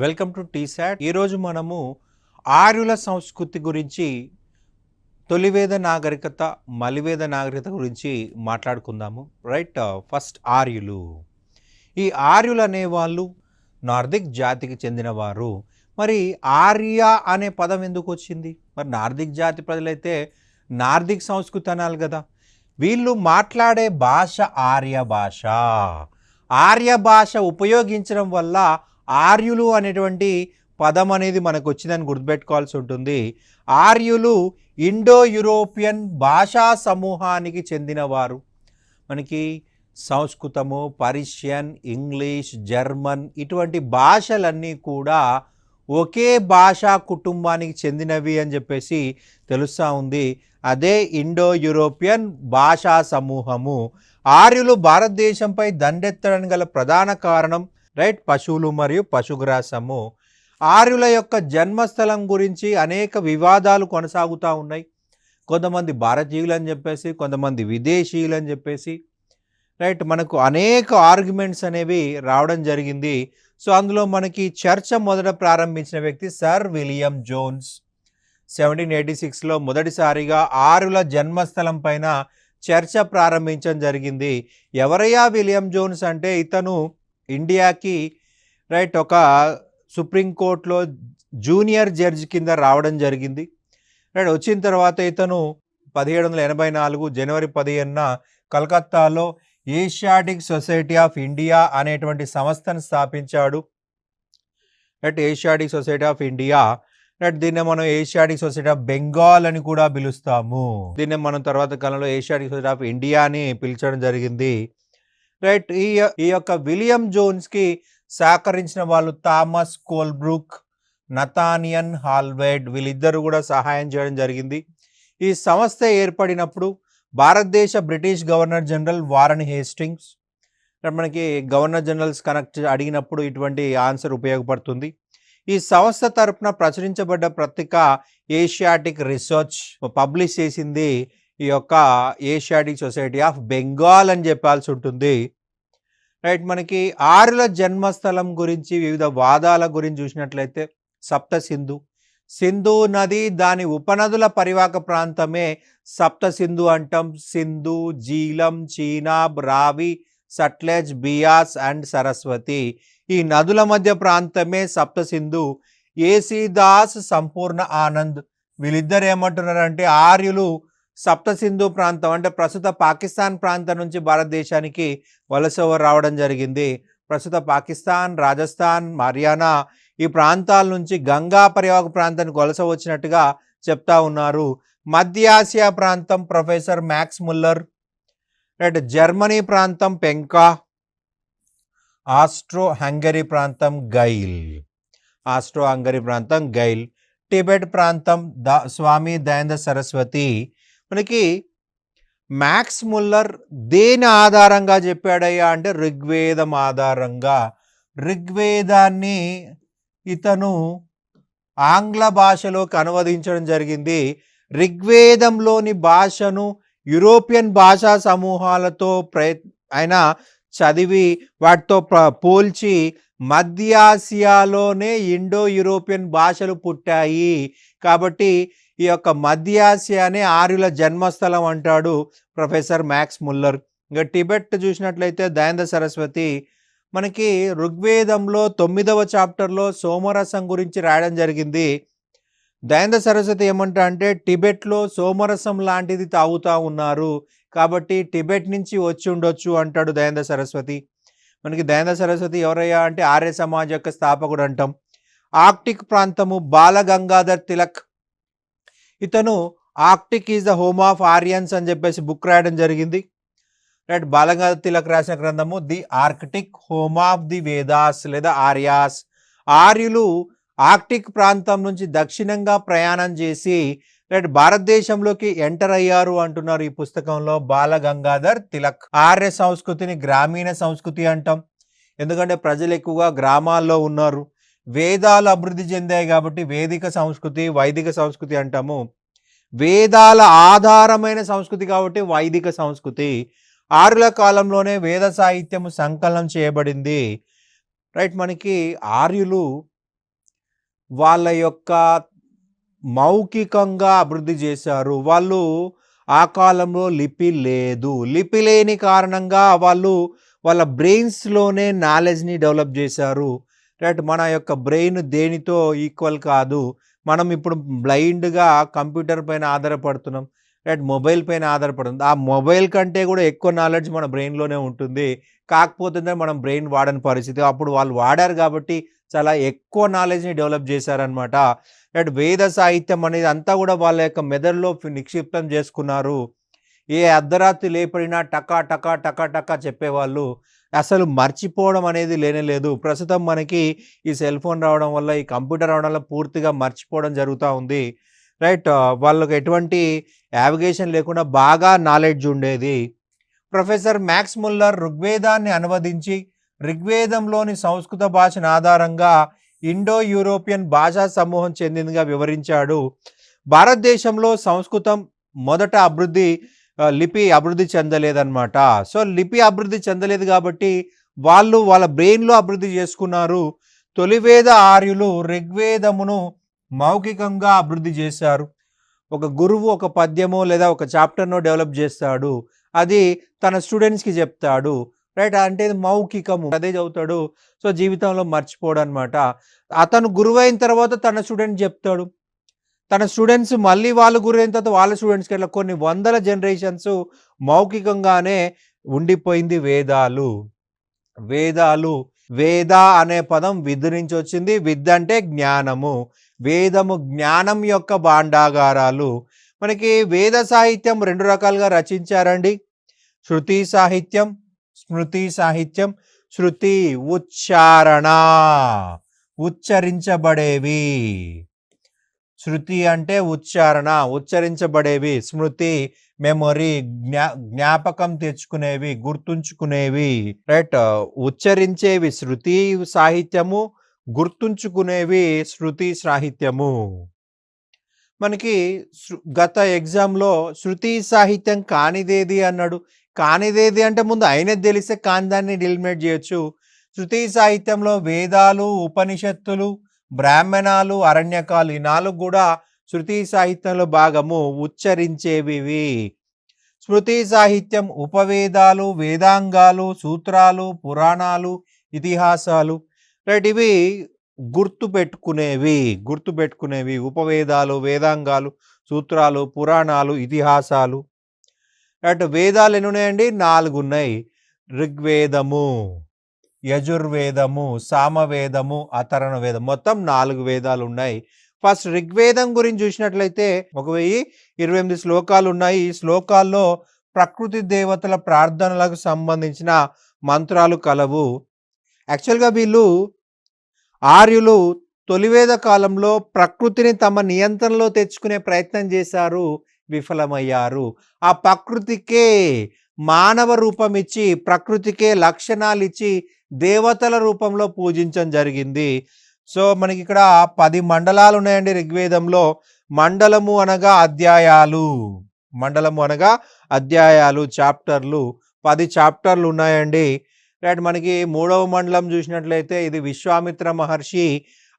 Welcome to T-SAT. ఈరోజు మనము ఆర్యుల సంస్కృతి గురించి, తొలివేద నాగరికత, మలివేద నాగరికత గురించి మాట్లాడుకుందాము. రైట్. ఫస్ట్ ఆర్యులు. ఈ ఆర్యులు అనేవాళ్ళు నార్దిక్ జాతికి చెందినవారు. మరి ఆర్య అనే పదం ఎందుకు వచ్చింది? మరి నార్దిక్ జాతి ప్రజలైతే నార్దిక్ సంస్కృతి అనాలి కదా. వీళ్ళు మాట్లాడే భాష ఆర్య భాష. ఆర్య భాష ఉపయోగించడం వల్ల ఆర్యులు అనేటువంటి పదం అనేది మనకు వచ్చిందని గుర్తుపెట్టుకోవాల్సి ఉంటుంది. ఆర్యులు ఇండో యూరోపియన్ భాషా సమూహానికి చెందినవారు. మనకి సంస్కృతము, పర్షియన్, ఇంగ్లీష్, జర్మన్ ఇటువంటి భాషలన్నీ కూడా ఒకే భాషా కుటుంబానికి చెందినవి అని చెప్పేసి తెలుస్తూ ఉంది. అదే ఇండో యూరోపియన్ భాషా సమూహము. ఆర్యులు భారతదేశంపై దండెత్తడానికి గల ప్రధాన కారణం రైట్ పశువులు మరియు పశుగ్రాసము. ఆర్యుల యొక్క జన్మస్థలం గురించి అనేక వివాదాలు కొనసాగుతూ ఉన్నాయి. కొంతమంది భారతీయులు అని చెప్పేసి, కొంతమంది విదేశీయులు అని చెప్పేసి రైట్ మనకు అనేక ఆర్గ్యుమెంట్స్ అనేవి రావడం జరిగింది. సో అందులో మనకి చర్చ మొదట ప్రారంభించిన వ్యక్తి సర్ విలియం జోన్స్. 1786లో మొదటిసారిగా ఆర్యుల జన్మస్థలం పైన చర్చ ప్రారంభించడం జరిగింది. ఎవరయ్యా విలియం జోన్స్ అంటే, ఇతను ఇండియాకి రైట్ ఒక సుప్రీంకోర్టులో జూనియర్ జడ్జి కింద రావడం జరిగింది. రైట్ వచ్చిన తర్వాత ఇతను 1784 జనవరి 15న కలకత్తాలో ఏషియాటిక్ సొసైటీ ఆఫ్ ఇండియా అనేటువంటి సంస్థను స్థాపించాడు. Right Asiatic society of India. Right దీన్ని మనం ఏషియాటిక్ సొసైటీ ఆఫ్ బెంగాల్ అని కూడా పిలుస్తాము. దీన్ని మనం తర్వాత కాలంలో ఏషియాటిక్ సొసైటీ ఆఫ్ ఇండియా అని పిలిచడం జరిగింది. రైట్ ఈ యొక్క విలియం జోన్స్కి సహకరించిన వాళ్ళు థామస్ కోల్బ్రూక్, నతానియన్ హాల్వైడ్, వీళ్ళిద్దరూ కూడా సహాయం చేయడం జరిగింది. ఈ సంస్థ ఏర్పడినప్పుడు భారతదేశ British governor general Warren Hastings, మనకి గవర్నర్ జనరల్స్ కనెక్ట్ అడిగినప్పుడు ఇటువంటి ఆన్సర్ ఉపయోగపడుతుంది. ఈ సంస్థ తరపున ప్రచురించబడ్డ పత్రిక ఏషియాటిక్ రీసెర్చ్ పబ్లిష్ చేసింది ఈ యొక్క ఏషియాటిక్ సొసైటీ ఆఫ్ బెంగాల్ అని చెప్పాల్సి ఉంటుంది. రైట్ మనకి ఆర్యుల జన్మస్థలం గురించి వివిధ వాదాల గురించి చూసినట్లయితే సప్త సింధు నది, దాని ఉపనదుల పరివాహక ప్రాంతమే సప్త సింధు అంటాం. సింధు, జీలం, చీనాబ్, రావి, సట్లెజ్, బియాస్ అండ్ సరస్వతి ఈ నదుల మధ్య ప్రాంతమే సప్త సింధు. ఏసీ దాస్, సంపూర్ణ ఆనంద్ వీళ్ళిద్దరు ఏమంటున్నారంటే, ఆర్యులు సప్త సింధు ప్రాంతం అంటే ప్రస్తుత పాకిస్తాన్ ప్రాంతం నుంచి భారతదేశానికి వలస రావడం జరిగింది. ప్రస్తుత పాకిస్తాన్, రాజస్థాన్, హర్యానా ఈ ప్రాంతాల నుంచి గంగా పరివాహక ప్రాంతానికి వలస వచ్చినట్టుగా చెప్తా ఉన్నారు. మధ్య ఆసియా ప్రాంతం professor max Muller. Right Germany ప్రాంతం పెంకా, ఆస్ట్రో హంగరీ ప్రాంతం గైల్, టిబెట్ ప్రాంతం స్వామి దయానంద సరస్వతి. మనకి మ్యాక్స్ ముల్లర్ దేని ఆధారంగా చెప్పాడయ్యా అంటే ఋగ్వేదం ఆధారంగా. ఋగ్వేదాన్ని ఇతను ఆంగ్ల భాషలోకి అనువదించడం జరిగింది. ఋగ్వేదంలోని భాషను యూరోపియన్ భాషా సమూహాలతో ఆయన చదివి వాటితో పోల్చి మధ్యాసియాలోనే ఇండో యూరోపియన్ భాషలు పుట్టాయి కాబట్టి ఈ యొక్క మధ్యాసియానే ఆర్యుల జన్మస్థలం అంటాడు ప్రొఫెసర్ మ్యాక్స్ ముల్లర్. ఇంకా టిబెట్ చూసినట్లయితే దయానంద సరస్వతి మనకి ఋగ్వేదంలో 9వ చాప్టర్లో సోమరసం గురించి రాయడం జరిగింది. దయానంద సరస్వతి ఏమంటా అంటే, టిబెట్లో సోమరసం లాంటిది తాగుతూ ఉన్నారు కాబట్టి టిబెట్ నుంచి వచ్చి ఉండొచ్చు అంటాడు దయానంద సరస్వతి. మనకి దయానంద సరస్వతి ఎవరయ్యా అంటే ఆర్య సమాజ్ యొక్క స్థాపకుడు అంటాం. ఆర్క్టిక్ ప్రాంతము బాలగంగాధర్ తిలక్, ఇతను Arctic is the home of Aryans అని చెప్పేసి బుక్ రాయడం జరిగింది. రైట్ బాలగంగాధర్ తిలక్ రాసిన గ్రంథము the Arctic home of the Vedas లేదా ఆర్యాస్. ఆర్యులు ఆర్క్టిక్ ప్రాంతం నుంచి దక్షిణంగా ప్రయాణం చేసి రైట్ భారతదేశంలోకి ఎంటర్ అయ్యారు అంటున్నారు ఈ పుస్తకంలో బాలగంగాధర్ తిలక్. ఆర్య సంస్కృతిని గ్రామీణ సంస్కృతి అంటాం, ఎందుకంటే ప్రజలు ఎక్కువగా గ్రామాల్లో ఉన్నారు. వేదాలు అభివృద్ధి చెందాయి కాబట్టి వేదిక సంస్కృతి, వైదిక సంస్కృతి అంటాము. వేదాల ఆధారమైన సంస్కృతి కాబట్టి వైదిక సంస్కృతి. ఆర్యుల కాలంలోనే వేద సాహిత్యము సంకలనం చేయబడింది. రైట్ మనకి ఆర్యులు వాళ్ళ యొక్క మౌఖికంగా అభివృద్ధి చేశారు. వాళ్ళు ఆ కాలంలో లిపి లేదు. లిపి లేని కారణంగా వాళ్ళు వాళ్ళ బ్రెయిన్స్‌లోనే నాలెడ్జ్‌ని డెవలప్ చేశారు. రైట్. మన యొక్క బ్రెయిన్ దేనితో ఈక్వల్ కాదు. మనం ఇప్పుడు బ్లైండ్‌గా కంప్యూటర్ పైన ఆధారపడుతున్నాం. రైట్. మొబైల్ పైన ఆధారపడుతుంది. ఆ మొబైల్ కంటే కూడా ఎక్కువ నాలెడ్జ్ మన బ్రెయిన్‌లోనే ఉంటుంది. కాకపోతే మనం బ్రెయిన్ వాడని పరిస్థితి. అప్పుడు వాళ్ళు వాడారు కాబట్టి చాలా ఎక్కువ నాలెడ్జ్‌ని డెవలప్ చేశారనమాట. రైట్. వేద సాహిత్యం అనేది అంతా కూడా వాళ్ళ యొక్క మెదడులో నిక్షిప్తం చేసుకున్నారు. ఏ అర్ధరాత్రి లేపడినా టకా టకా టకా టకా చెప్పేవాళ్ళు. అసలు మర్చిపోవడం అనేది లేనే లేదు. ప్రస్తుతం మనకి ఈ సెల్ ఫోన్ రావడం వల్ల, ఈ కంప్యూటర్ రావడం వల్ల పూర్తిగా మర్చిపోవడం జరుగుతా ఉంది. రైట్. వాళ్ళకి ఎటువంటి యావిగేషన్ లేకుండా బాగా నాలెడ్జ్ ఉండేది. ప్రొఫెసర్ మ్యాక్స్ ముల్లర్ ఋగ్వేదాన్ని అనువదించి ఋగ్వేదంలోని సంస్కృత భాషను ఆధారంగా ఇండో యూరోపియన్ భాషా సమూహం చెందిందిగా వివరించాడు. భారతదేశంలో సంస్కృతం మొదట లిపి అభివృద్ధి చెందలేదన్నమాట. సో లిపి అభివృద్ధి చెందలేదు కాబట్టి వాళ్ళు వాళ్ళ బ్రెయిన్‌లో అభివృద్ధి చేసుకున్నారు. తొలివేద ఆర్యులు ఋగ్వేదమును మౌఖికంగా అభివృద్ధి చేశారు. ఒక గురువు ఒక పద్యమో లేదా ఒక చాప్టర్‌నో డెవలప్ చేస్తాడు. అది తన స్టూడెంట్స్‌కి చెప్తాడు. రైట్. అంటే ఇది మౌఖికము. అదే చదువుతాడు. సో జీవితంలో మర్చిపోడనమాట. అతను గురువైన తర్వాత తన స్టూడెంట్ చెప్తాడు. తన స్టూడెంట్స్ మళ్ళీ వాళ్ళు గురైన తర్వాత వాళ్ళ స్టూడెంట్స్‌కి ఇట్లా కొన్ని వందల జనరేషన్స్ మౌఖికంగానే ఉండిపోయింది వేదాలు. వేదాలు. వేద అనే పదం విద్ నుంచి వచ్చింది. విద్ అంటే జ్ఞానము. వేదము జ్ఞానం యొక్క భాండాగారాలు. మనకి వేద సాహిత్యం 2 రకాలుగా రచించారండి. శృతి సాహిత్యం, స్మృతి సాహిత్యం. శృతి ఉచ్చారణ, ఉచ్చరించబడేవి. శృతి అంటే ఉచ్చారణ, ఉచ్చరించబడేవి. స్మృతి మెమొరీ, జ్ఞాపకం తెచ్చుకునేవి, గుర్తుంచుకునేవి. రైట్. ఉచ్చరించేవి శృతి సాహిత్యము, గుర్తుంచుకునేవి శృతి సాహిత్యము. మనకి గత ఎగ్జామ్‌లో శృతి సాహిత్యం కానిదేది అన్నాడు. కానిదేది అంటే ముందు అయినది తెలిస్తే కాని దాన్ని ఎలిమినేట్ చేయొచ్చు. శృతి సాహిత్యంలో వేదాలు, ఉపనిషత్తులు, బ్రాహ్మణాలు, అరణ్యకాలు ఈ 4 కూడా శృతి సాహిత్యంలో భాగము. ఉచ్చరించేవివి. స్మృతి సాహిత్యం ఉపవేదాలు, వేదాంగాలు, సూత్రాలు, పురాణాలు, ఇతిహాసాలు. రైట్. ఇవి గుర్తుపెట్టుకునేవి. ఉపవేదాలు, వేదాంగాలు, సూత్రాలు, పురాణాలు, ఇతిహాసాలు. రైట్. వేదాలు ఎన్ని ఉన్నాయండి? 4 ఉన్నాయి. ఋగ్వేదము, యజుర్వేదము, సామవేదము, అథర్వణ వేదం. మొత్తం 4 వేదాలు ఉన్నాయి. ఫస్ట్ ఋగ్వేదం గురించి చూసినట్లయితే 1028 శ్లోకాలు ఉన్నాయి. ఈ శ్లోకాల్లో ప్రకృతి దేవతల ప్రార్థనలకు సంబంధించిన మంత్రాలు కలవు. యాక్చువల్‌గా వీళ్ళు ఆర్యులు తొలివేద కాలంలో ప్రకృతిని తమ నియంత్రణలో తెచ్చుకునే ప్రయత్నం చేశారు. విఫలమయ్యారు. ఆ ప్రకృతికే మానవ రూపం ఇచ్చి, ప్రకృతికే లక్షణాలు ఇచ్చి దేవతల రూపంలో పూజించడం జరిగింది. సో మనకి ఇక్కడ 10 మండలాలు ఉన్నాయండి ఋగ్వేదంలో. మండలము అనగా అధ్యాయాలు, చాప్టర్లు. 10 చాప్టర్లు ఉన్నాయండి. రైట్. మనకి 3వ మండలం చూసినట్లయితే ఇది విశ్వామిత్ర మహర్షి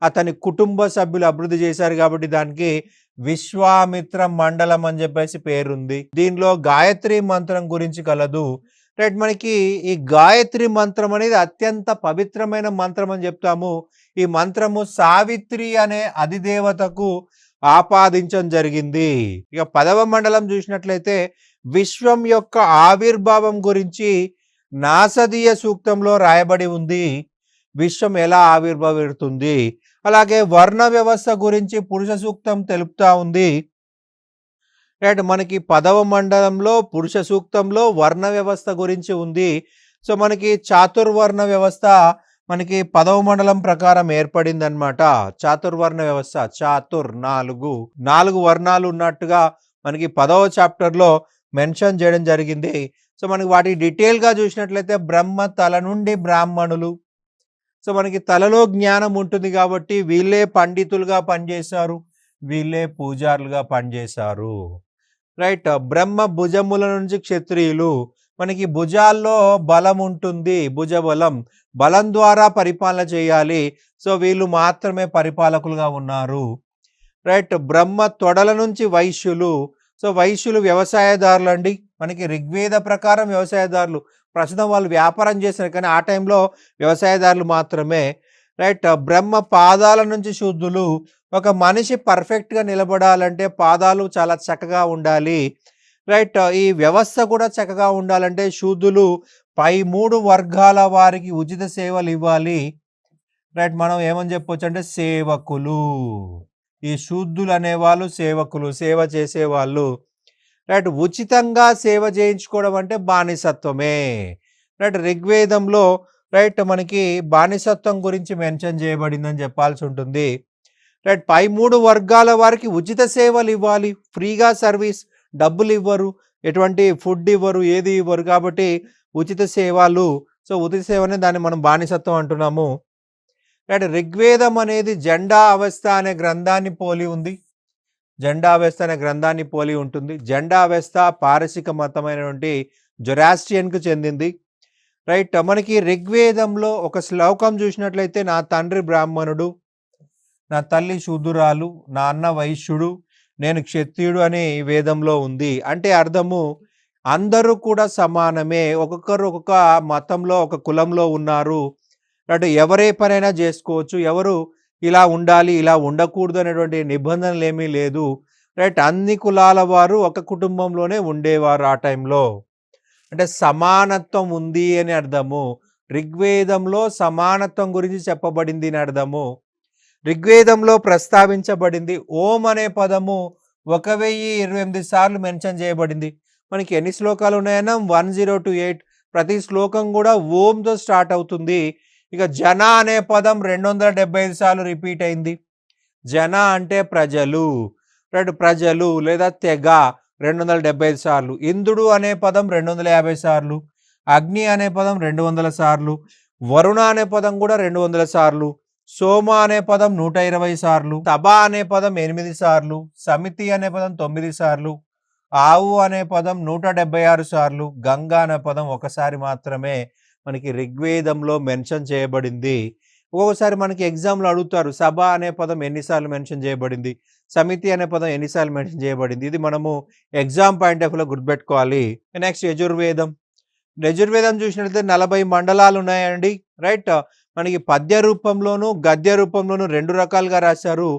అతని కుటుంబ సభ్యులు అభివృద్ధి చేశారు కాబట్టి దానికి విశ్వామిత్ర మండలం అని చెప్పేసి పేరుంది. దీనిలో గాయత్రి మంత్రం గురించి కలదు. రైట్. మనకి ఈ గాయత్రి మంత్రం అనేది అత్యంత పవిత్రమైన మంత్రం అని చెప్తాము. ఈ మంత్రము సావిత్రి అనే అధిదేవతకు ఆపాదించడం జరిగింది. ఇక 10వ మండలం చూసినట్లయితే విశ్వం యొక్క ఆవిర్భావం గురించి నాసదీయ సూక్తంలో రాయబడి ఉంది. విశ్వం ఎలా ఆవిర్భవిస్తుంది. అలాగే వర్ణ వ్యవస్థ గురించి పురుష సూక్తం తెలుపుతా ఉంది. రైట్. మనకి 10వ మండలంలో పురుష సూక్తంలో వర్ణ వ్యవస్థ గురించి ఉంది. సో మనకి చాతుర్వర్ణ వ్యవస్థ మనకి 10వ మండలం ప్రకారం ఏర్పడింది అనమాట. చాతుర్వర్ణ వ్యవస్థ. 4 వర్ణాలు ఉన్నట్టుగా మనకి 10వ చాప్టర్లో మెన్షన్ చేయడం జరిగింది. సో మనకి వాటి డీటెయిల్గా చూసినట్లయితే బ్రహ్మ తల నుండి బ్రాహ్మణులు. సో మనకి తలలో జ్ఞానం ఉంటుంది కాబట్టి వీళ్ళే పండితులుగా పనిచేశారు, వీళ్ళే పూజారులుగా పనిచేశారు. రైట్. బ్రహ్మ భుజముల నుంచి క్షత్రియులు. మనకి భుజాల్లో బలం ఉంటుంది, భుజబలం. బలం ద్వారా పరిపాలన చేయాలి. సో వీళ్ళు మాత్రమే పరిపాలకులుగా ఉన్నారు. రైట్. బ్రహ్మ తొడల నుంచి వైశ్యులు. సో వైశ్యులు వ్యవసాయదారులండి. మనకి ఋగ్వేద ప్రకారం వ్యవసాయదారులు. ప్రస్తుతం వాళ్ళు వ్యాపారం చేశారు కానీ ఆ టైంలో వ్యవసాయదారులు మాత్రమే. రైట్. బ్రహ్మ పాదాల నుంచి శూద్రులు. ఒక మనిషి పర్ఫెక్ట్‌గా నిలబడాలంటే పాదాలు చాలా చక్కగా ఉండాలి. రైట్. ఈ వ్యవస్థ కూడా చక్కగా ఉండాలంటే శూద్రులు పై 3 వర్గాల వారికి ఉచిత సేవలివ్వాలి. రైట్. మనం ఏమని చెప్పొచ్చంటే సేవకులు. ఈ శూద్రులు అనేవాళ్ళు సేవకులు, సేవ చేసేవాళ్ళు. రైట్. ఉచితంగా సేవ చేయించుకోవడం అంటే బానిసత్వమే. రైట్. ఋగ్వేదంలో రైట్ మనకి బానిసత్వం గురించి మెన్షన్ చేయబడిందని చెప్పాల్సి ఉంటుంది. రైట్. పై 3 వర్గాల వారికి ఉచిత సేవలు ఇవ్వాలి. ఫ్రీగా సర్వీస్, డబ్బులు ఇవ్వరు, ఎటువంటి ఫుడ్ ఇవ్వరు, ఏది ఇవ్వరు. కాబట్టి ఉచిత సేవలు. సో ఉచిత సేవనే దాన్ని మనం బానిసత్వం అంటున్నాము. రైట్. ఋగ్వేదం అనేది జెండా అవస్థ అనే గ్రంథాన్ని పోలి ఉంది. జెండా అవస్థ అనే గ్రంథాన్ని పోలి ఉంటుంది. జెండా అవస్థ పారసిక మతమైనటువంటి జొరాస్ట్రియన్‌కు చెందింది. రైట్. మనకి ఋగ్వేదంలో ఒక శ్లోకం చూసినట్లయితే నా తండ్రి బ్రాహ్మణుడు, నా తల్లి శూద్రురాలు, నా అన్న వైశ్యుడు, నేను క్షత్రియుడు అని ఈ వేదంలో ఉంది. అంటే అర్థము అందరూ కూడా సమానమే. ఒక్కొక్కరు ఒక్కొక్క మతంలో, ఒక కులంలో ఉన్నారు. అంటే ఎవరే పనైనా చేసుకోవచ్చు. ఎవరు ఇలా ఉండాలి, ఇలా ఉండకూడదు అనేటువంటి నిబంధనలు ఏమీ లేదు. రైట్. అన్ని కులాల వారు ఒక కుటుంబంలోనే ఉండేవారు ఆ టైంలో. అంటే సమానత్వం ఉంది అని అర్థము. ఋగ్వేదంలో సమానత్వం గురించి చెప్పబడింది అని అర్థము. ఋగ్వేదంలో ప్రస్తావించబడింది ఓం అనే పదము 1028 సార్లు మెన్షన్ చేయబడింది. మనకి ఎన్ని శ్లోకాలు ఉన్నాయన్నా 1028. ప్రతి శ్లోకం కూడా ఓంతో స్టార్ట్ అవుతుంది. ఇక జన అనే పదం 275 సార్లు రిపీట్ అయింది. జన అంటే ప్రజలు. రైట్. ప్రజలు లేదా తెగ 275 సార్లు. ఇంద్రుడు అనే పదం 250 సార్లు. అగ్ని అనే పదం 200 సార్లు. వరుణ అనే పదం కూడా 200 సార్లు. సోమ అనే పదం 120 సార్లు. సభ అనే పదం 8 సార్లు. సమితి అనే పదం 9 సార్లు. ఆవు అనే పదం 176 సార్లు. గంగ అనే పదం ఒకసారి మాత్రమే మనకి ఋగ్వేదంలో మెన్షన్ చేయబడింది. ఒక్కొక్కసారి మనకి ఎగ్జామ్లో అడుగుతారు సభ అనే పదం ఎన్నిసార్లు మెన్షన్ చేయబడింది, సమితి అనే పదం ఎన్నిసార్లు మెన్షన్ చేయబడింది. ఇది మనము ఎగ్జామ్ పాయింట్ ఆఫ్ వ్యూలో గుర్తుపెట్టుకోవాలి. నెక్స్ట్ యజుర్వేదం. యజుర్వేదం చూసినట్లయితే 40 మండలాలు ఉన్నాయండి. రైట్. మనకి పద్య రూపంలోను గద్య రూపంలోను 2 రకాలుగా రాశారు.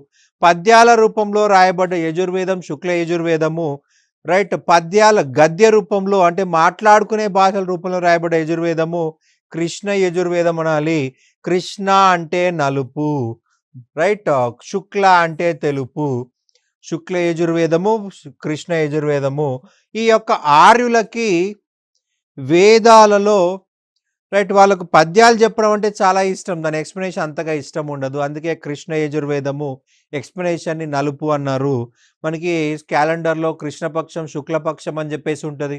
పద్యాల రూపంలో రాయబడ్డ యజుర్వేదం శుక్ల యజుర్వేదము. రైట్. పద్యాల గద్య రూపంలో అంటే మాట్లాడుకునే భాషల రూపంలో రాయబడ్డ యజుర్వేదము కృష్ణ యజుర్వేదం అనాలి. కృష్ణ అంటే నలుపు. రైట్. శుక్ల అంటే తెలుపు. శుక్ల యజుర్వేదము, కృష్ణ యజుర్వేదము. ఈ యొక్క ఆర్యులకి వేదాలలో రైట్ వాళ్ళకు పద్యాలు చెప్పడం అంటే చాలా ఇష్టం. దాని ఎక్స్ప్లెనేషన్ అంతగా ఇష్టం ఉండదు. అందుకే కృష్ణ యజుర్వేదము ఎక్స్ప్లెనేషన్ని నలుపు అన్నారు. మనకి క్యాలెండర్లో కృష్ణపక్షం, శుక్లపక్షం అని చెప్పేసి ఉంటుంది.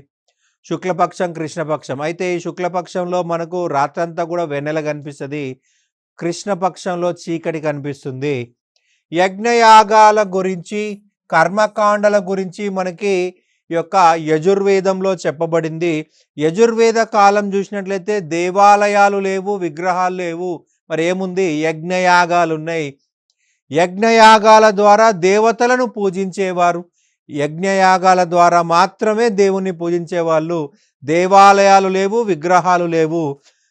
శుక్లపక్షం, కృష్ణపక్షం. అయితే ఈ శుక్లపక్షంలో మనకు రాత్రంతా కూడా వెన్నెల కనిపిస్తుంది. కృష్ణపక్షంలో చీకటి కనిపిస్తుంది. యజ్ఞయాగాల గురించి, కర్మకాండల గురించి మనకి ఈ యొక్క యజుర్వేదంలో చెప్పబడింది. యజుర్వేద కాలం చూసినట్లయితే దేవాలయాలు లేవు, విగ్రహాలు లేవు. మరి ఏముంది? యజ్ఞయాగాలు ఉన్నాయి. యజ్ఞయాగాల ద్వారా దేవతలను పూజించేవారు. యజ్ఞయాగాల ద్వారా మాత్రమే దేవుణ్ణి పూజించేవాళ్ళు. దేవాలయాలు లేవు, విగ్రహాలు లేవు.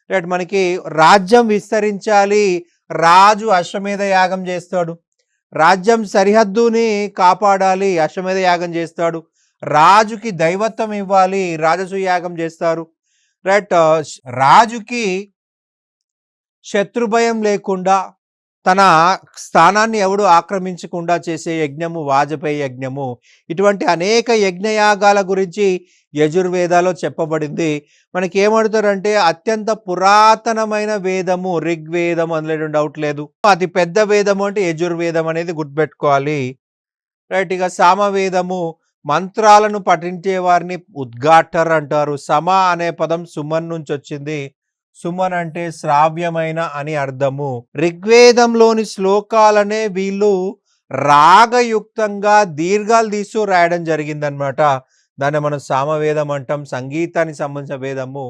రైట్. మనకి రాజ్యం విస్తరించాలి, రాజు అశ్వమేధ యాగం చేస్తాడు. రాజ్యం సరిహద్దుని కాపాడాలి, అశ్వమేధ యాగం చేస్తాడు. రాజుకి దైవత్వం ఇవ్వాలి, రాజసూయ యాగం చేస్తారు. రైట్. రాజుకి శత్రుభయం లేకుండా తన స్థానాన్ని ఎవడు ఆక్రమించకుండా చేసే యజ్ఞము వాజపేయి యజ్ఞము. ఇటువంటి అనేక యజ్ఞయాగాల గురించి యజుర్వేదాలో చెప్పబడింది. మనకి ఏమడుతారంటే అత్యంత పురాతనమైన వేదము ఋగ్వేదం, అందులో డౌట్ లేదు. అతి పెద్ద వేదము అంటే యజుర్వేదం అనేది గుర్తుపెట్టుకోవాలి. రైట్. ఇక సామవేదము మంత్రాలను పఠించే వారిని ఉద్గాటర్ అంటారు. సమ అనే పదం సుమన్ నుంచి వచ్చింది. సుమన్ అంటే శ్రావ్యమైన అని అర్థము. ఋగ్వేదంలోని శ్లోకాలనే వీళ్ళు రాగయుక్తంగా దీర్ఘాలు తీస్తూ రాయడం జరిగిందనమాట. దాన్ని మనం సామవేదం అంటాం. సంగీతానికి సంబంధించిన వేదము.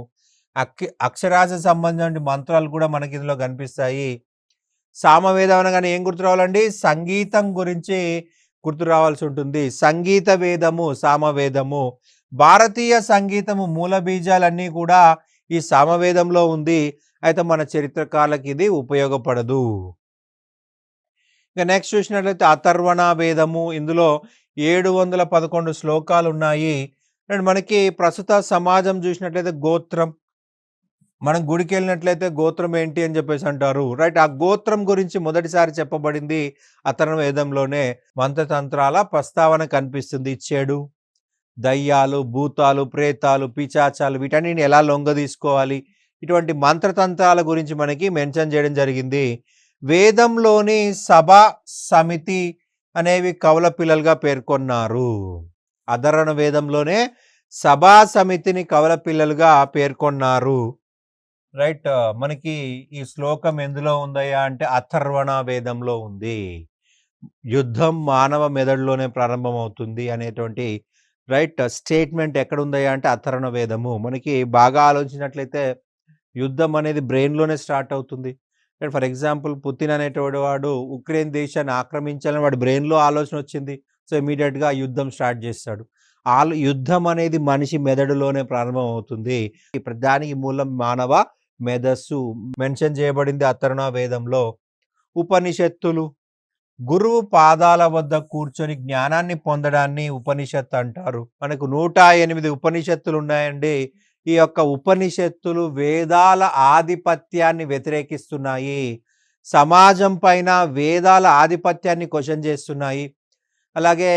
అక్షరాస్య సంబంధించిన మంత్రాలు కూడా మనకి ఇందులో కనిపిస్తాయి. సామవేదం అనగానే ఏం గుర్తు రావాలండి? సంగీతం గురించి గుర్తు రావాల్సి ఉంటుంది. సంగీత వేదము సామవేదము. భారతీయ సంగీతము మూల బీజాలన్నీ కూడా ఈ సామవేదంలో ఉంది. అయితే మన చరిత్రకారులకు ఇది ఉపయోగపడదు. ఇక నెక్స్ట్ చూసినట్లయితే అథర్వణ వేదము. ఇందులో 711 శ్లోకాలు ఉన్నాయి. అండ్ మనకి ప్రస్తుత సమాజం చూసినట్లయితే గోత్రం. మనం గుడికి వెళ్ళినట్లయితే గోత్రం ఏంటి అని చెప్పేసి అంటారు. రైట్, ఆ గోత్రం గురించి మొదటిసారి చెప్పబడింది అథర్వణ వేదంలోనే. మంత్రతంత్రాల ప్రస్తావన కనిపిస్తుంది. చెడు, దయ్యాలు, భూతాలు, ప్రేతాలు, పిశాచాలు వీటన్నిటిని ఎలా లొంగదీసుకోవాలి, ఇటువంటి మంత్రతంత్రాల గురించి మనకి మెన్షన్ చేయడం జరిగింది. వేదంలోని సభ, సమితి అనేవి కవుల పిల్లలుగా పేర్కొన్నారు. అథర్వణ వేదంలోనే సభా సమితిని కవుల పిల్లలుగా పేర్కొన్నారు. రైట్, మనకి ఈ శ్లోకం ఎందులో ఉందయ్యా అంటే అథర్వణ వేదంలో ఉంది. యుద్ధం మానవ మెదడులోనే ప్రారంభమవుతుంది అనేటువంటి రైట్ స్టేట్మెంట్ ఎక్కడ ఉందయ్యా అంటే అథర్వణ వేదము. మనకి బాగా ఆలోచించినట్లయితే యుద్ధం అనేది బ్రెయిన్లోనే స్టార్ట్ అవుతుంది. ఫర్ ఎగ్జాంపుల్ పుతిన్ అనేటువంటి వాడు ఉక్రెయిన్ దేశాన్ని ఆక్రమించాలని వాడి బ్రెయిన్లో ఆలోచన వచ్చింది. సో ఇమీడియట్గా యుద్ధం స్టార్ట్ చేస్తాడు. యుద్ధం అనేది మనిషి మెదడులోనే ప్రారంభం అవుతుంది. దానికి మూలం మానవ మేధస్సు మెన్షన్ చేయబడింది అథర్వణ వేదంలో. ఉపనిషత్తులు, గురువు పాదాల వద్ద కూర్చొని జ్ఞానాన్ని పొందడాన్ని ఉపనిషత్తు అంటారు. మనకు 108 ఉపనిషత్తులు ఉన్నాయండి. ఈ యొక్క ఉపనిషత్తులు వేదాల ఆధిపత్యాన్ని వ్యతిరేకిస్తున్నాయి. సమాజం పైన వేదాల ఆధిపత్యాన్ని క్వశ్చన్ చేస్తున్నాయి. అలాగే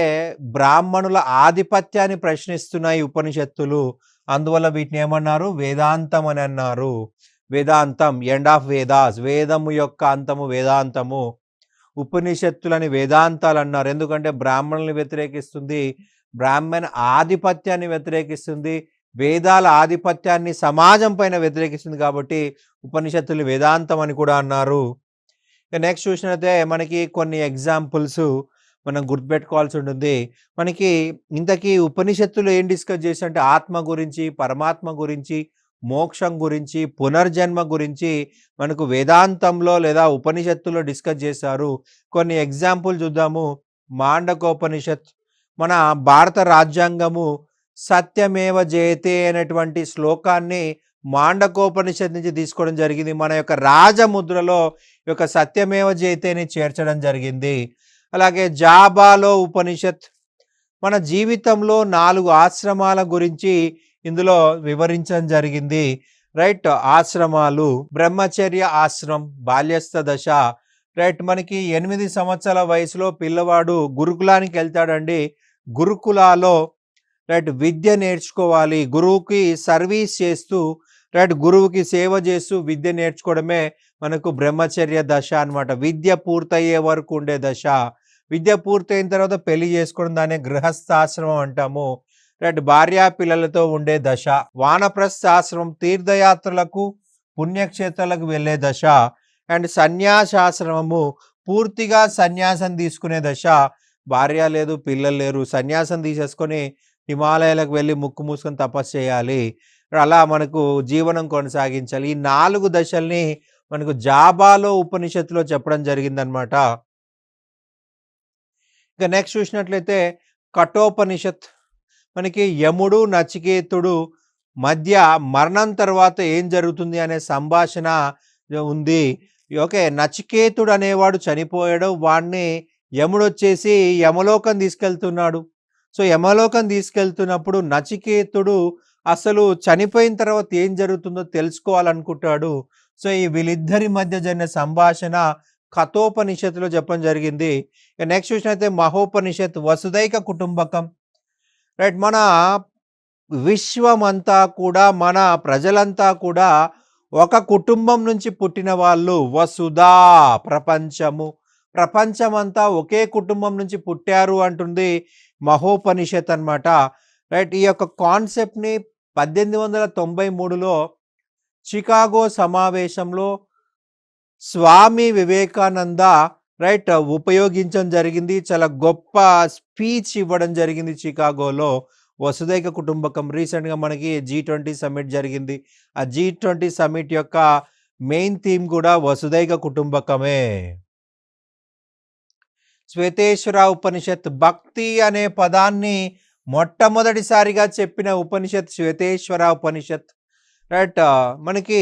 బ్రాహ్మణుల ఆధిపత్యాన్ని ప్రశ్నిస్తున్నాయి ఉపనిషత్తులు. అందువల్ల వీటిని ఏమన్నారు? వేదాంతం అని అన్నారు. వేదాంతం, ఎండ్ ఆఫ్ వేదాస్, వేదము యొక్క అంతము వేదాంతము. ఉపనిషత్తులని వేదాంతాలు అన్నారు. ఎందుకంటే బ్రాహ్మణుల్ని వ్యతిరేకిస్తుంది, బ్రాహ్మణ ఆధిపత్యాన్ని వ్యతిరేకిస్తుంది, వేదాల ఆధిపత్యాన్ని సమాజం పైన వ్యతిరేకిస్తుంది. కాబట్టి ఉపనిషత్తులు వేదాంతం అని కూడా అన్నారు. నెక్స్ట్ చూసినట్లయితే మనకి కొన్ని ఎగ్జాంపుల్స్ మనం గుర్తుపెట్టుకోవాల్సి ఉంటుంది. మనకి ఇంతకీ ఉపనిషత్తులు ఏం డిస్కస్ చేసి అంటే ఆత్మ గురించి, పరమాత్మ గురించి, మోక్షం గురించి, పునర్జన్మ గురించి మనకు వేదాంతంలో లేదా ఉపనిషత్తులో డిస్కస్ చేశారు. కొన్ని ఎగ్జాంపుల్ చూద్దాము. మాండకోపనిషత్, మన భారత రాజ్యాంగము సత్యమేవ జయతే అనేటువంటి శ్లోకాన్ని మాండకోపనిషత్ నుంచి తీసుకోవడం జరిగింది. మన యొక్క రాజముద్రలో ఈ యొక్క సత్యమేవ జయతేని చేర్చడం జరిగింది. అలాగే జాబాలో ఉపనిషత్ మన జీవితంలో 4 ఆశ్రమాల గురించి ఇందులో వివరించడం జరిగింది. రైట్, ఆశ్రమాలు, బ్రహ్మచర్య ఆశ్రమం, బాల్యస్థ దశ. రైట్, మనకి 8 సంవత్సరాల వయసులో పిల్లవాడు గురుకులానికి వెళ్తాడండి. గురుకులాలో రైట్ విద్య నేర్చుకోవాలి. గురువుకి సర్వీస్ చేస్తూ రైట్ గురువుకి సేవ చేస్తూ విద్య నేర్చుకోవడమే మనకు బ్రహ్మచర్య దశ అన్నమాట. విద్య పూర్తయ్యే వరకు ఉండే దశ. విద్య పూర్తయిన తర్వాత పెళ్లి చేసుకోవడం దాన్ని గృహస్థాశ్రమం అంటాము. రైట్, భార్యా పిల్లలతో ఉండే దశ. వానప్రస్థాశ్రమం తీర్థయాత్రలకు, పుణ్యక్షేత్రాలకు వెళ్ళే దశ. అండ్ సన్యాసాశ్రమము పూర్తిగా సన్యాసం తీసుకునే దశ. భార్య లేదు, పిల్లలు లేరు, సన్యాసం తీసేసుకొని హిమాలయాలకు వెళ్ళి ముక్కు మూసుకొని తపస్సు చేయాలి. అలా మనకు జీవనం కొనసాగించాలి. ఈ 4 దశల్ని మనకు జాబాలో ఉపనిషత్తులో చెప్పడం జరిగిందనమాట. ఇక నెక్స్ట్ చూసినట్లయితే కఠోపనిషత్. మనకి యముడు, నచికేతుడు మధ్య మరణం తర్వాత ఏం జరుగుతుంది అనే సంభాషణ ఉంది. ఓకే, నచికేతుడు అనేవాడు చనిపోయాడు. వాడిని యముడు వచ్చేసి యమలోకం తీసుకెళ్తున్నాడు. సో యమలోకం తీసుకెళ్తున్నప్పుడు నచికేతుడు అసలు చనిపోయిన తర్వాత ఏం జరుగుతుందో తెలుసుకోవాలనుకుంటాడు. సో ఈ వీళ్ళిద్దరి మధ్య జరిగిన సంభాషణ కథోపనిషత్తులో చెప్పడం జరిగింది. నెక్స్ట్ చూసినైతే మహోపనిషత్, వసుదైక కుటుంబకం. రైట్, మన విశ్వమంతా కూడా, మన ప్రజలంతా కూడా ఒక కుటుంబం నుంచి పుట్టిన వాళ్ళు. వసుధా, ప్రపంచము, ప్రపంచమంతా ఒకే కుటుంబం నుంచి పుట్టారు అంటుంది మహోపనిషత్ అన్నమాట. రైట్, ఈ యొక్క కాన్సెప్ట్ని 1893లో చికాగో సమావేశంలో స్వామి వివేకానంద రైట్ ఉపయోగించడం జరిగింది. చాలా గొప్ప స్పీచ్ ఇవ్వడం జరిగింది చికాగోలో. వసుదైక కుటుంబకం. రీసెంట్‌గా మనకి G20 సమ్మిట్ జరిగింది. ఆ G20 సమ్మిట్ యొక్క మెయిన్ థీమ్ కూడా వసుదైక కుటుంబకమే. శ్వేతేశ్వర ఉపనిషత్ భక్తి అనే పదాన్ని మొట్టమొదటిసారిగా చెప్పిన ఉపనిషత్ శ్వేతేశ్వర ఉపనిషత్. రైట్. మనకి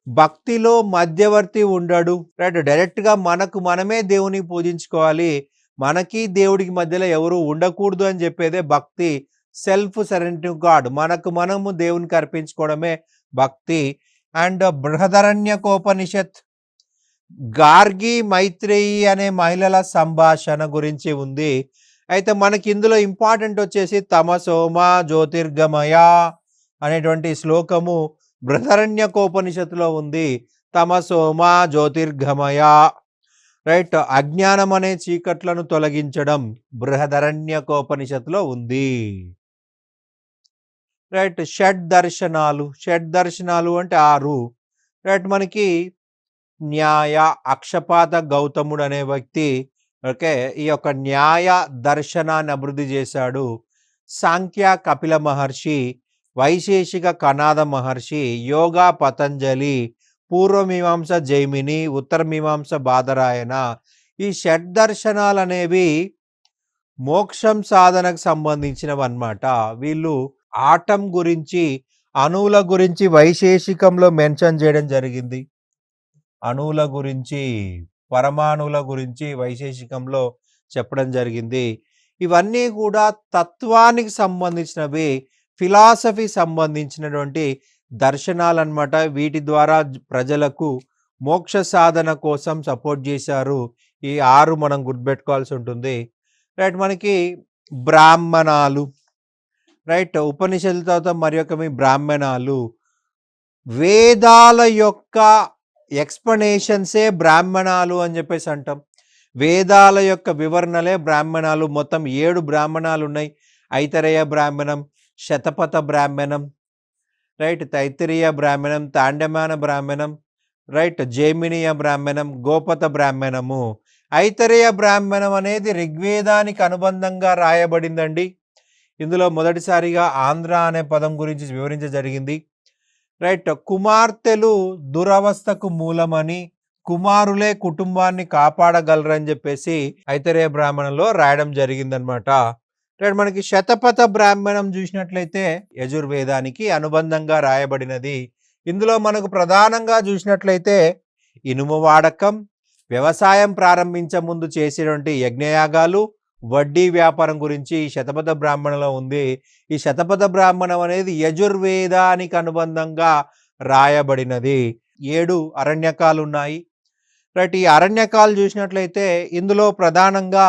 భక్తిలో మధ్యవర్తి ఉండడు. రైట్. డైరెక్ట్‌గా మనకు మనమే దేవుని పూజించుకోవాలి. మనకి దేవుడికి మధ్యలో ఎవరు ఉండకూడదు అని చెప్పేదే భక్తి. Self surrender to God. మనకు మనము దేవునికి అర్పించుకోవడమే భక్తి. అండ్ బృహదరణ్యకోపనిషత్ గార్గి మైత్రేయి అనే మహిళల సంభాషణ గురించి ఉంది. అయితే మనకి ఇందులో ఇంపార్టెంట్ వచ్చేసి తమసోమ జ్యోతిర్గమయ అనేటువంటి శ్లోకము బృహదరణ్యకోపనిషత్తులో ఉంది. తమసోమ జ్యోతిర్గమయ. రైట్. అజ్ఞానం అనే చీకట్లను తొలగించడం బృహదరణ్యకోపనిషత్తులో ఉంది. రైట్. షడ్ దర్శనాలు అంటే 6. రైట్. మనకి న్యాయ అక్షపాత గౌతముడు అనే వ్యక్తి ఓకే ఈ యొక్క న్యాయ దర్శనాన్ని అభివృద్ధి చేశాడు. సాంఖ్య కపిల మహర్షి, వైశేషిక కనాద మహర్షి, యోగా పతంజలి, పూర్వమీమాంస జైమిని, ఉత్తర మీమాంస బాదరాయణ. ఈ షడ్ దర్శనాలు అనేవి మోక్షం సాధనకు సంబంధించినవి అన్నమాట. వీళ్ళు ఆటం గురించి, అణువుల గురించి వైశేషికంలో మెన్షన్ చేయడం జరిగింది. అణువుల గురించి, పరమాణువుల గురించి వైశేషికంలో చెప్పడం జరిగింది. ఇవన్నీ కూడా తత్వానికి సంబంధించినవి, ఫిలాసఫీ సంబంధించినటువంటి దర్శనాలన్నమాట. వీటి ద్వారా ప్రజలకు మోక్ష సాధన కోసం సపోర్ట్ చేశారు. ఈ 6 మనం గుర్తుపెట్టుకోవాల్సి ఉంటుంది. రైట్. మనకి బ్రాహ్మణాలు. రైట్. ఉపనిషత్తుల తర్వాత మరి యొక్క బ్రాహ్మణాలు. వేదాల యొక్క ఎక్స్‌ప్లనేషన్సే బ్రాహ్మణాలు అని చెప్పేసి అంటాం. వేదాల యొక్క వివరణలే బ్రాహ్మణాలు. మొత్తం 7 బ్రాహ్మణాలు ఉన్నాయి. ఐతరేయ బ్రాహ్మణం, శతపథ బ్రాహ్మణం, రైట్, తైత్తిరీయ బ్రాహ్మణం, తాండమాన బ్రాహ్మణం, రైట్, జైమినీయ బ్రాహ్మణం, గోపత బ్రాహ్మణము. ఐతరేయ బ్రాహ్మణం అనేది ఋగ్వేదానికి అనుబంధంగా రాయబడిందండి. ఇందులో మొదటిసారిగా ఆంధ్ర అనే పదం గురించి వివరించ జరిగింది. రైట్. కుమార్తెలు దురవస్థకు మూలమని, కుమారులే కుటుంబాన్ని కాపాడగలరని చెప్పేసి ఐతరేయ బ్రాహ్మణంలో రాయడం జరిగిందనమాట. రైట్. మనకి శతపథ బ్రాహ్మణం చూసినట్లయితే యజుర్వేదానికి అనుబంధంగా రాయబడినది. ఇందులో మనకు ప్రధానంగా చూసినట్లయితే ఇనుము వాడకం, వ్యవసాయం ప్రారంభించే ముందు చేసేటువంటి యజ్ఞయాగాలు, వడ్డీ వ్యాపారం గురించి ఈ శతపథ బ్రాహ్మణంలో ఉంది. ఈ శతపథ బ్రాహ్మణం అనేది యజుర్వేదానికి అనుబంధంగా రాయబడినది. 7 అరణ్యకాలు ఉన్నాయి. రైట్. ఈ అరణ్యకాలు చూసినట్లయితే ఇందులో ప్రధానంగా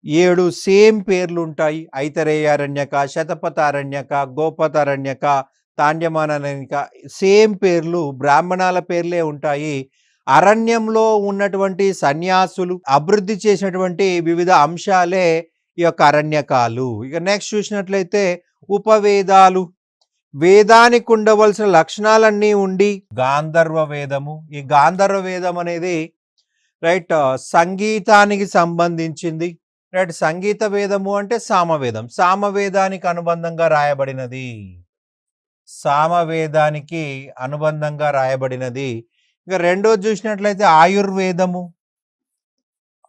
7 సేమ్ పేర్లు ఉంటాయి. ఐతరేయ అరణ్యక, శతపథ అరణ్యక, గోపత అరణ్యక, తాండ్యమాన అరణ్యక. సేమ్ పేర్లు, బ్రాహ్మణాల పేర్లే ఉంటాయి. అరణ్యంలో ఉన్నటువంటి సన్యాసులు అభివృద్ధి చేసినటువంటి వివిధ అంశాలే ఈ యొక్క అరణ్యకాలు. ఇక నెక్స్ట్ చూసినట్లయితే ఉపవేదాలు. వేదానికి ఉండవలసిన లక్షణాలన్నీ ఉండి గాంధర్వ వేదము. ఈ గాంధర్వ వేదం అనేది రైట్ సంగీతానికి సంబంధించింది. రైట్. సంగీత వేదము అంటే సామవేదం. సామవేదానికి అనుబంధంగా రాయబడినది. సామవేదానికి అనుబంధంగా రాయబడినది. ఇక రెండోది చూసినట్లయితే ఆయుర్వేదము.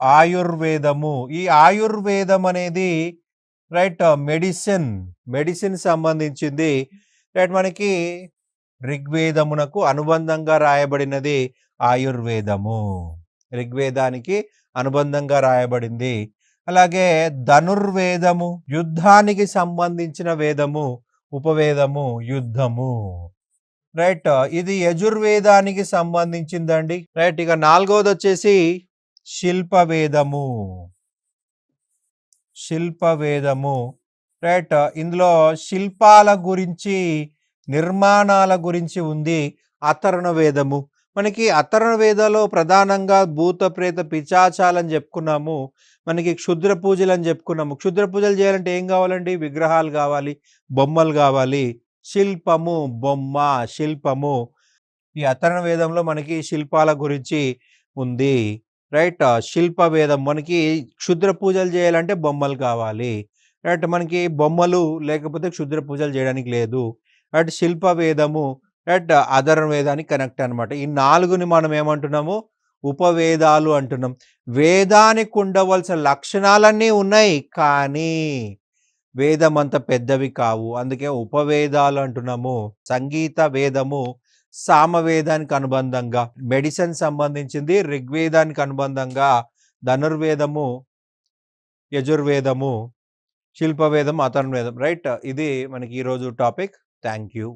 ఆయుర్వేదము. ఈ ఆయుర్వేదం అనేది రైట్ మెడిసిన్ సంబంధించింది. రైట్. మనకి ఋగ్వేదమునకు అనుబంధంగా రాయబడినది ఆయుర్వేదము. ఋగ్వేదానికి అనుబంధంగా రాయబడింది. అలాగే ధనుర్వేదము, యుద్ధానికి సంబంధించిన వేదము. ఉపవేదము యుద్ధము. రైట్. ఇది యజుర్వేదానికి సంబంధించిందండి. రైట్. ఇక 4వది వచ్చేసి శిల్పవేదము. శిల్పవేదము. రైట్. ఇందులో శిల్పాల గురించి, నిర్మాణాల గురించి ఉంది. అతర్ణ వేదము. మనకి అతర్ణ వేదాలో ప్రధానంగా భూత ప్రేత పిశాచాలని చెప్పుకున్నాము. మనకి క్షుద్ర పూజలు అని చెప్పుకున్నాము. క్షుద్ర పూజలు చేయాలంటే ఏం కావాలండి? విగ్రహాలు కావాలి, బొమ్మలు కావాలి. శిల్పము, బొమ్మ, శిల్పము. ఈ అతర్ణ వేదంలో మనకి శిల్పాల గురించి ఉంది. రైట్. శిల్ప వేదం మనకి క్షుద్ర పూజలు చేయాలంటే బొమ్మలు కావాలి. రైట్. మనకి బొమ్మలు లేకపోతే క్షుద్ర పూజలు చేయడానికి లేదు. రైట్. శిల్ప వేదము, రైట్, అథర్వవేదానికి కనెక్ట్ అనమాట. ఈ 4ని మనం ఏమంటున్నాము? ఉపవేదాలు అంటున్నాం. వేదానికి ఉండవలసిన లక్షణాలన్నీ ఉన్నాయి. కానీ వేదం అంత పెద్దవి కావు. అందుకే ఉపవేదాలు అంటున్నాము. సంగీత వేదము సామవేదానికి అనుబంధంగా, మెడిసిన్ సంబంధించింది ఋగ్వేదానికి అనుబంధంగా, ధనుర్వేదము, యజుర్వేదము, శిల్పవేదం, అథర్వవేదం. రైట్. ఇది మనకి ఈరోజు టాపిక్. Thank you.